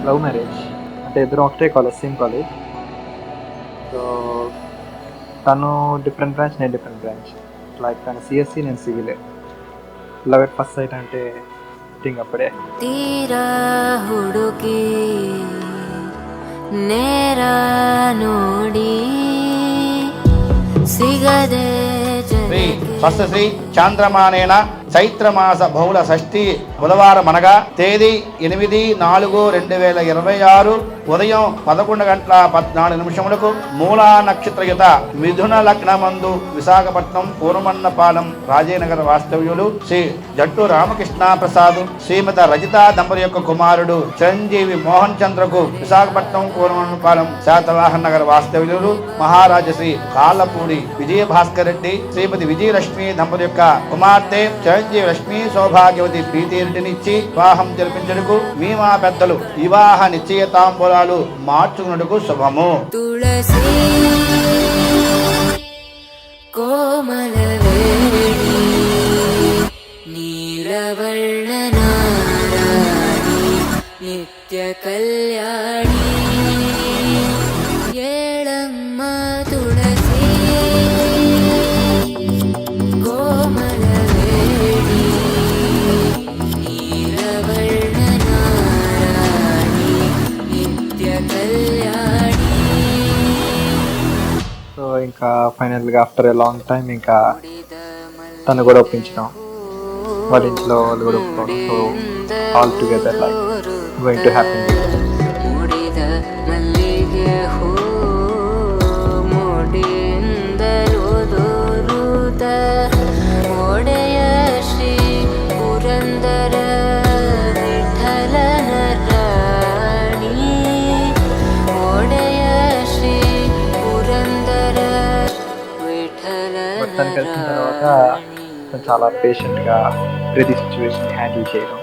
Love marriage. అంటే ఇద్దరం ఒకటే కాలేజ్, సేమ్ కాలేజ్. సో తను డిఫరెంట్ బ్రాంచ్, నేను డిఫరెంట్ బ్రాంచ్. లైక్ తను సిఎస్సి, నేను civil. Love at first sight అంటే థింగ్ అప్పుడే. తీరా ಹುಡುಗಿ ನೇರ ನೋಡಿ ಸಿಗದೆ శ్రీ స్వస్తి శ్రీ చాంద్రమానేన చైత్రమాస బహుళ షష్ఠి బుధవారం అనగా తేదీ 8/4/2026 ఉదయం 11:14 మూలా నక్షత్రయుత మిథున లగ్నమందు విశాఖపట్నం పూర్వమన్నపాలెం రాజేనగర వాస్తవ్యులు శ్రీ జట్టు రామకృష్ణ ప్రసాద్ శ్రీమతి రజిత దంపతి యొక్క కుమారుడు చిరంజీవి మోహన్ చంద్రకు విశాఖపట్నం పూర్వమన్నపాలెం శాతవాహన నగర వాస్తవ్యులు మహారాజశ్రీ కాళ్ళపూడి విజయభాస్కర్ రెడ్డి శ్రీమతి విజయలక్ష్మి దంపతి యొక్క కుమార్తె చిరంజీవి లక్ష్మీ సౌభాగ్యవతి ప్రీతిరెడ్డినిచ్చి వివాహం జరిపించడుకు మీ మా పెద్దలు వివాహ నిశ్చయతాంబూలాలు మార్చుకున్నట్టుకు శుభము. తులసి కోమల నీలవర్ణ నారాయణి నిత్య కళ్యాణి ఏళమ్మ తులసి కోమల నీలవర్ణ నారాయణి నిత్య కళ్యాణి. సో ఇంకా ఫైనల్గా ఆఫ్టర్ ఏ లాంగ్ టైం ఇంకా తను కూడా ఒప్పించడం, వాళ్ళ ఇంట్లో వాళ్ళు కూడా ఒప్పుకోవడం. So all together like going to happy. ಮುಡಿದ ಮಲ್ಲಿಗೆ ಹೂ ಮುಡಿಯಿಂದಲುದುರುದ ಒಡೆಯ ಶ್ರೀ ಪುರಂದರ ವಿಠಲನ ರಾಣಿ ಒಡೆಯ ಶ್ರೀ ಪುರಂದರ తను కలిసిన తర్వాత విఠలన తను చాలా పేషెంట్గా ప్రతి సిచ్యువేషన్ హ్యాండిల్ చేయడం,